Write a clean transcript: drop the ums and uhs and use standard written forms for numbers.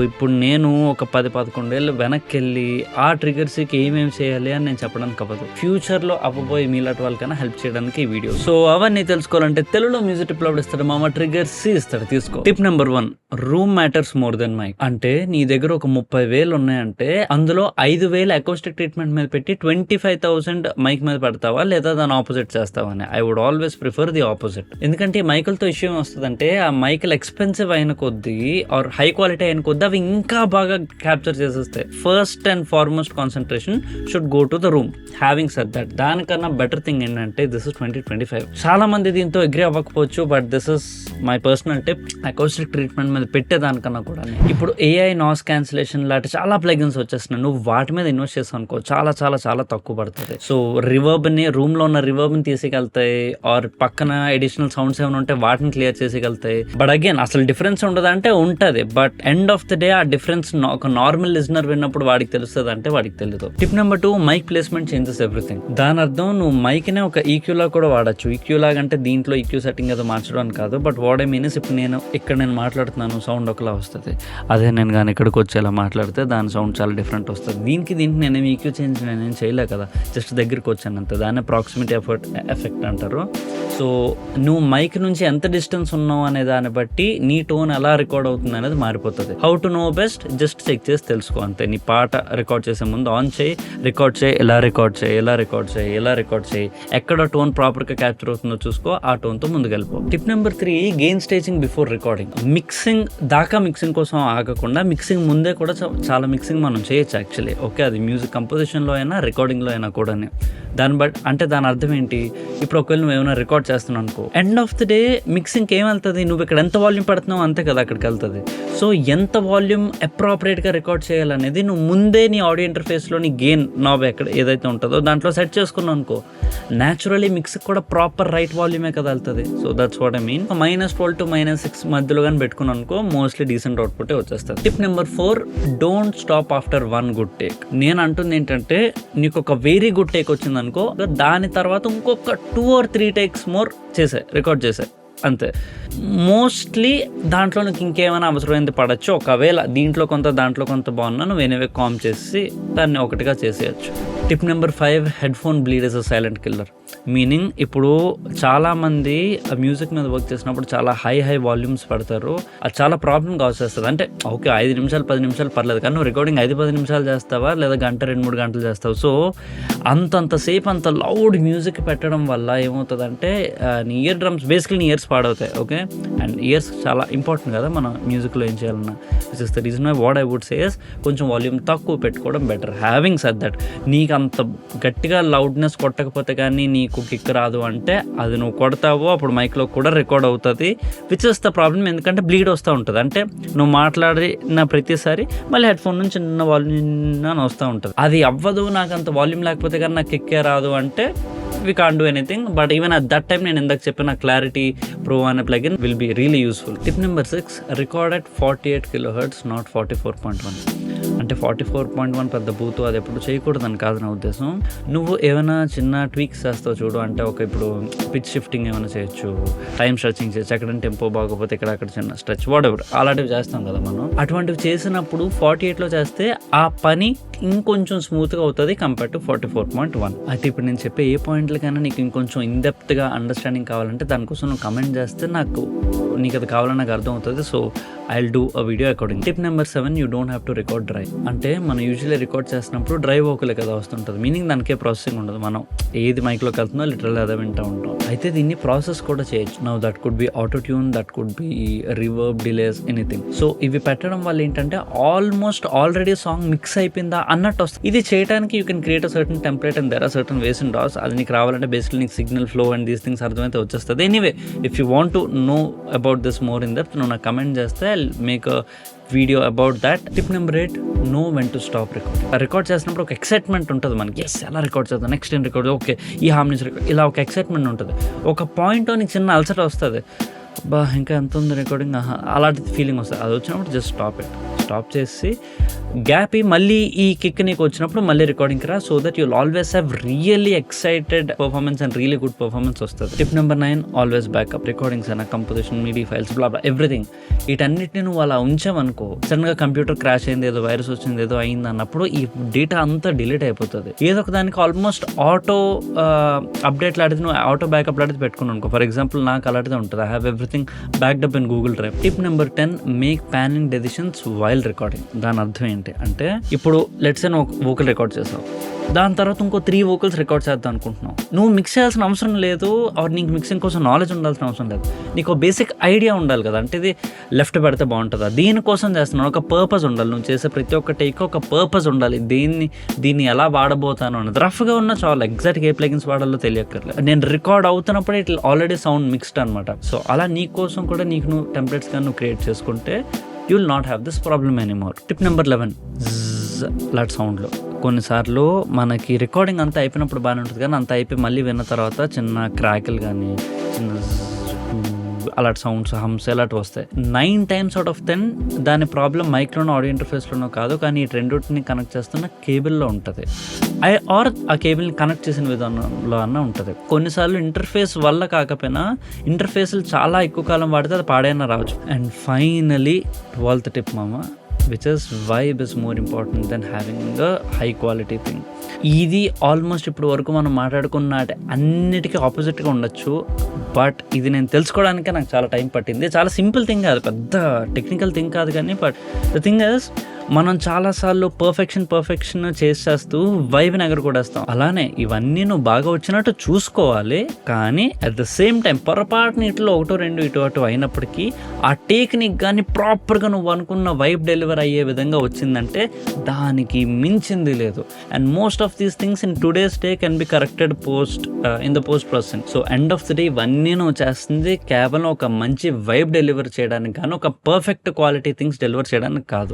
ఇప్పుడు నేను ఒక 10-11 ఏళ్ళు వెనక్కి వెళ్ళి ఆ ట్రిగర్స్కి ఏమేమి చేయాలి అని నేను చెప్పడానికి అవ్వదు. ఫ్యూచర్లో అవ్వబోయే మీలాంటి వాళ్ళకైనా హెల్ప్ చేయడానికి ఈ వీడియో. సో అవన్నీ తెలుసుకోవాలంటే తెలుగులో మ్యూజిక్ టిప్ లో ఇస్తాడు మామ, ట్రిగర్స్ ఇస్తాడు, తీసుకో. Tip number 1, room matters more than mic. అంటే నీ దగ్గర ఒక 30,000 ఉన్నాయంటే అందులో 5,000 అకౌస్టిక్ ట్రీట్మెంట్ మీద పెట్టి 25,000 మైక్ మీద పెడతావా లేదా దాని ఆపోజిట్ చేస్తావా అని. I would always prefer the opposite. ఎందుకంటే ఈ మైకులతో ఇష్యూ వస్తుందంటే ఆ మైకులు ఎక్స్పెన్సివ్ అయిన కొద్దీ ఆర్ హై క్వాలిటీ అయిన కొద్దీ అవి ఇంకా బాగా క్యాప్చర్ చేసేస్తాయి. First and foremost concentration should go to the room. Having said that, దానికన్నా బెటర్ థింగ్ ఏంటంటే దిస్ ఇస్ 2025. చాలా మంది దీంతో అగ్రీ అవ్వకపోవచ్చు, but this is my personal tip. Acoustic treatment మీద పెట్టేదానికన్నా కూడా ఇప్పుడు ఏఐ నాయిస్ క్యాన్సిలేషన్ లాంటి చాలా ప్లగిన్స్ వచ్చేస్తున్నాయి. నువ్వు వాటి మీద ఇన్వెస్ట్ చేసావు అనుకో చాలా చాలా చాలా తక్కువ పడుతుంది. సో రివర్బ్ని, రూమ్లో ఉన్న రివర్బ్ని తీసుకెళ్తాయి, ఆర్ పక్కన ఎడిషనల్ సౌండ్స్ ఏమైనా ఉంటే వాటిని క్లియర్ చేసేయగలుగుతాయి. బట్ అగైన్ అసలు డిఫరెన్స్ ఉండదు అంటే ఉంటుంది, but end of the day ఆ డిఫరెన్స్ ఒక నార్మల్ లిజనర్ విన్నప్పుడు వాడికి తెలుస్తుంది అంటే వాడికి తెలియదు. Tip number 2, mic placement changes everything. దాని అర్థం నువ్వు మైక్నే ఒక ఈక్యూ లాగా కూడా వాడచ్చు. ఈక్యూ లాగా అంటే దీంట్లో ఈక్యూ సెట్టింగ్ ఏదో మార్చడానికి కాదు, but what I mean is ఇప్పుడు నేను మాట్లాడుతున్నాను, సౌండ్ ఒకలా వస్తుంది. అదే నేను కానీ ఇక్కడికి వచ్చేలా మాట్లాడితే దాని సౌండ్ చాలా డిఫరెంట్ వస్తుంది. దీనికి నేనేమి ఈక్యూ చేంజ్ నేనేం చేయలే కదా, జస్ట్ దగ్గరికి వచ్చాను అంతే. దాన్నే ప్రాక్సిమిటీ ఎఫెక్ట్ అంటారు. సో నువ్వు మైక్ నుంచి ఎంత డిస్టెన్స్ ఉన్నావు అనే దాన్ని బట్టి నీ టోన్ ఎలా రికార్డ్ అవుతుంది అనేది మారిపోతుంది. How to know best, just check చేసి తెలుసుకో అంతే. నీ పాట రికార్డ్ చేసే ముందు ఆన్ చేయి, రికార్డ్ చేయి, ఎలా రికార్డ్ చేయి, ఎక్కడ టోన్ ప్రాపర్గా క్యాప్చర్ అవుతుందో చూసుకో, ఆ టోన్తో ముందుకు వెళ్ళిపో. Tip number 3, gain staging before recording. Mixing కోసం ఆగకుండా మిక్సింగ్ ముందే కూడా చాలా మిక్సింగ్ మనం చేయొచ్చు యాక్చువల్లీ. ఓకే, అది మ్యూజిక్ కంపోజిషన్లో అయినా రికార్డింగ్లో అయినా కూడా. దాని అర్థం ఏంటి, ఇప్పుడు ఒకవేళ నువ్వు ఏమైనా రికార్డ్ చేస్తున్నావు అనుకో, ఎండ్ ఆఫ్ ద డే మిక్సింగ్కి ఏం వెళ్తుంది, నువ్వు ఇక్కడ ఎంత వాల్యూమ్ పెడుతున్నావు అంతే కదా అక్కడికి వెళ్తుంది. సో ఎంత వాల్యూమ్ అప్రాపరియేట్గా రికార్డ్ చేయాలనేది నువ్వు ముందే నీ ఆడియో ఇంటర్ఫేస్లో నీ గెయిన్ నాబ్ ఎక్కడ ఏదైతే ఉంటుందో దాంట్లో సెట్ చేసుకున్నావు అనుకో, న్యాచురలీ మిక్స్కి కూడా ప్రాపర్ రైట్ వాల్యూమే కదా వెళ్తుంది. So that's what I mean. -12 to -6 మధ్యలో కానీ పెట్టుకున్నాను అనుకో, మోస్ట్లీ డీసెంట్ అవుట్పుటే వచ్చేస్తుంది. Tip number 4, don't stop after 1 good take. నేను అంటుంది ఏంటంటే నీకు ఒక వెరీ గుడ్ టేక్ వచ్చింది అనుకో, దాని తర్వాత ఇంకొక 2 or 3 టేక్స్ మోర్ రికార్డ్ చేసే అంతే. మోస్ట్లీ దాంట్లో నీకు ఇంకేమైనా అవసరమైంది పడచ్చు. ఒకవేళ దీంట్లో కొంత దాంట్లో కొంత బాగున్నా నువ్వు ఎనివే కామ్ చేసి దాన్ని ఒకటిగా చేసేయచ్చు. Tip number 5, head phone bleed is a silent killer. Meaning ఇప్పుడు చాలామంది మ్యూజిక్ మీద వర్క్ చేసినప్పుడు చాలా హై వాల్యూమ్స్ పెడతారు, అది చాలా ప్రాబ్లం కావచ్చేస్తుంది. అంటే ఓకే 5 నిమిషాలు 10 నిమిషాలు పర్లేదు, కానీ నువ్వు రికార్డింగ్ 5-10 నిమిషాలు చేస్తావా లేదా గంట 2-3 గంటలు చేస్తావు. సో అంతసేపు అంత లౌడ్ మ్యూజిక్ పెట్టడం వల్ల ఏమవుతుందంటే నీ ఇయర్ డ్రమ్స్ బేసికలీ నీ ఇయర్స్ పాడవుతాయి. ఓకే, అండ్ ఇయర్స్ చాలా ఇంపార్టెంట్ కదా మన మ్యూజిక్లో ఏం చేయాలన్నా. Which is the reason why what I would say is కొంచెం వాల్యూమ్ తక్కువ పెట్టుకోవడం బెటర్. హ్యావింగ్ సెడ్ దట్, నీకు అంత గట్టిగా లౌడ్నెస్ కొట్టకపోతే కానీ నీకు కిక్ రాదు అంటే అది నువ్వు కొడతావో అప్పుడు మైక్లో కూడా రికార్డ్ అవుతుంది. విచ్ ఇస్ ద ప్రాబ్లం, ఎందుకంటే బ్లీడ్ వస్తూ ఉంటుంది. అంటే నువ్వు మాట్లాడిన ప్రతిసారి మళ్ళీ హెడ్ ఫోన్ నుంచి చిన్న వాల్యూమ్ వస్తూ ఉంటుంది. అది అవ్వదు, నాకు అంత వాల్యూమ్ లేకపోతే కానీ నాకు కిక్కే రాదు అంటే we can't do anything. But even at that time నేను ఇందాక చెప్పిన క్లారిటీ ప్రో అనే plugin will be really useful. Tip number 6, record at 48 kHz not 44.1. అంటే 44.1 పెద్ద బూతు, అది ఎప్పుడు చేయకూడదని కాదు నా ఉద్దేశం. నువ్వు ఏమైనా చిన్న ట్వీక్స్ చేస్తావు చూడు, అంటే ఒక ఇప్పుడు పిచ్ షిఫ్టింగ్ ఏమైనా చేయొచ్చు, టైం స్ట్రెచింగ్ చేయొచ్చు, ఎక్కడైనా టెంపో బాగోపోతే అక్కడ చిన్న స్ట్రెచ్ వాటెవర్ అలాంటివి చేస్తాం కదా మనం. అటువంటివి చేసినప్పుడు 48లో చేస్తే ఆ పని ఇంకొంచెం స్మూత్గా అవుతుంది కంపేర్ టు 44.1. అయితే ఇప్పుడు నేను చెప్పే ఏ పాయింట్లకైనా నీకు ఇంకొంచెం ఇన్డెప్త్గా అండర్స్టాండింగ్ కావాలంటే దానికోసం నువ్వు కమెంట్ చేస్తే నీకు అది కావాలని నాకు అర్థం అవుతుంది. So I will do a video according. Tip number 7, you don't have to record dry. అంటే మనం యూజువల్లీ రికార్డ్ చేసినప్పుడు డ్రై వోకలే కదా వస్తుంటుంది, మీనింగ్ దానికే ప్రాసెసింగ్ ఉండదు. మనం ఏది మైక్లోకి వెళ్తుందో లిటరల్ అదే వింటూ ఉంటాం. అయితే దీన్ని ప్రాసెస్ కూడా చేయొచ్చు. Now that could be auto tune, that could be reverb, delays, anything. So ఇవి పెట్టడం వల్ల ఏంటంటే ఆల్మోస్ట్ ఆల్రెడీ సాంగ్ మిక్స్ అయిపోయిందా అన్నట్టు వస్తుంది. ఇది చేయడానికి you can create a certain template and there are certain ways and dos. అది నీకు రావాలంటే బేసిక్లీ నీకు signal flow and these things అర్థమైతే వచ్చేస్తుంది. Anyway, if you want to know about this more in depth నువ్వు నాకు కమెంట్ చేస్తే I make a video about that. Tip number 8, know when to stop recording. Record చేసినప్పుడు ఒక excitement ఉంటుంది మనకి, yes ఎలా రికార్డ్ చేద్దాం, నెక్స్ట్ ఏం రికార్డ్, ఓకే ఈ హార్మోనిస్ రికార్డ్, ఇలా ఒక ఎక్సైట్మెంట్ ఉంటుంది. ఒక పాయింట్లో నీకు చిన్న అల్సర్ వస్తుంది, ఇంకా ఎంత ఉంది రికార్డింగ్, అలాంటి ఫీలింగ్ వస్తుంది. అది వచ్చినప్పుడు జస్ట్ స్టాప్ స్టాప్ చేసి గ్యాప్ మళ్ళీ ఈ కిక్ నీకు వచ్చినప్పుడు మళ్ళీ రికార్డింగ్కి రా, so that you'll always have really excited performance and really good performance వస్తుంది. Tip number 9, always backup. Recordings అయినా, composition, media files, blah blah everything, వీటన్నిటిని నువ్వు అలా ఉంచావనుకో, సడన్గా కంప్యూటర్ క్రాష్ అయింది, ఏదో వైరస్ వచ్చింది, ఏదో అయింది అన్నప్పుడు ఈ డేటా అంతా డిలీట్ అయిపోతుంది. ఏదో ఒక దానికి ఆల్మోస్ట్ ఆటో అప్డేట్ లాంటిది నువ్వు ఆటో బ్యాకప్ లాంటిది పెట్టుకున్నావు అనుకో. ఫర్ ఎగ్జాంపుల్ నాకు అలాంటిది ఉంటుంది. I have everything backed up in Google drive. Tip number 10, make panning decisions while recording. దాని అర్థం ఏంటి అంటే, ఇప్పుడు లెట్స్ సే నువ్వు వోకల్ రికార్డ్ చేసావు, దాని తర్వాత ఇంకో 3 వోకల్స్ రికార్డ్ చేద్దాం అనుకుంటున్నావు. నువ్వు మిక్స్ చేయాల్సిన అవసరం లేదు, ఆర్ నీకు మిక్సింగ్ కోసం నాలెడ్జ్ ఉండాల్సిన అవసరం లేదు. నీకు బేసిక్ ఐడియా ఉండాలి కదా, అంటే ఇది లెఫ్ట్ పెడితే బాగుంటుందా, దీనికోసం చేస్తున్నావు, ఒక పర్పస్ ఉండాలి. నువ్వు చేసే ప్రతి ఒక్క టేక్ ఒక పర్పస్ ఉండాలి. దీన్ని ఎలా వాడబోతాను అన్నది. రఫ్గా ఉన్న చాలా ఎగ్జాక్ట్గా ఏ ప్లగిన్స్ వాడాలో తెలియక్కర్లేదు. నేను రికార్డ్ అవుతున్నప్పుడే ఇట్లా ఆల్రెడీ సౌండ్ మిక్స్డ్ అనమాట. సో అలా నీ కోసం కూడా నీకు నువ్వు టెంప్లెట్స్ కానీ నువ్వు క్రియేట్ చేసుకుంటే you will not have this problem anymore. Tip number 11, లాట్ సౌండ్లో. కొన్నిసార్లు మనకి రికార్డింగ్ అంతా అయిపోయినప్పుడు బాగానే ఉంటుంది, కానీ అంత అయిపోయి మళ్ళీ విన్న తర్వాత చిన్న క్రాకిల్ కానీ చిన్న అలాంటి సౌండ్స్, హమ్స్ అలాంటివి వస్తాయి. 9 times out of 10 దాని ప్రాబ్లం మైక్లోనో ఆడియో ఇంటర్ఫేస్లోనో కాదు, కానీ ఈ రెండింటిని కనెక్ట్ చేస్తున్న కేబుల్లో ఉంటుంది, ఆర్ ఆ కేబుల్ని కనెక్ట్ చేసిన విధానంలో అన్న ఉంటుంది. కొన్నిసార్లు ఇంటర్ఫేస్ వల్ల కాకపోయినా ఇంటర్ఫేస్లు చాలా ఎక్కువ కాలం వాడితే అది పాడైనా రావచ్చు. అండ్ ఫైనలీ 12th టిప్ మామ, which is vibe is more important than having a high quality thing. ఇది ఆల్మోస్ట్ ఇప్పుడు వరకు మనం మాట్లాడుకున్న అన్నిటికీ ఆపోజిట్గా ఉండొచ్చు, బట్ ఇది నేను తెలుసుకోవడానికే నాకు చాలా టైం పట్టింది. చాలా సింపుల్ థింగ్ కాదు, పెద్ద టెక్నికల్ థింగ్ కాదు, కానీ బట్ ద థింగ్ ఇస్ మనం చాలాసార్లు పర్ఫెక్షన్ చేస్తూ వైబ్ని ఎగరగొడేస్తాం. అలానే ఇవన్నీ నువ్వు బాగా వచ్చినట్టు చూసుకోవాలి, కానీ అట్ ద సేమ్ టైం పొరపాటుని ఇట్లో 1-2 ఇటు అటు అయినప్పటికీ ఆ టెక్నిక్ కానీ ప్రాపర్గా నువ్వు అనుకున్న వైబ్ డెలివర్ అయ్యే విధంగా వచ్చిందంటే దానికి మించింది లేదు. And most of these things in today's day can be corrected in the post processing. So end of the day ఇవన్నీ నువ్వు చేస్తుంది కేవలం ఒక మంచి వైబ్ డెలివర్ చేయడానికి కానీ, ఒక పర్ఫెక్ట్ క్వాలిటీ థింగ్స్ డెలివర్ చేయడానికి కాదు.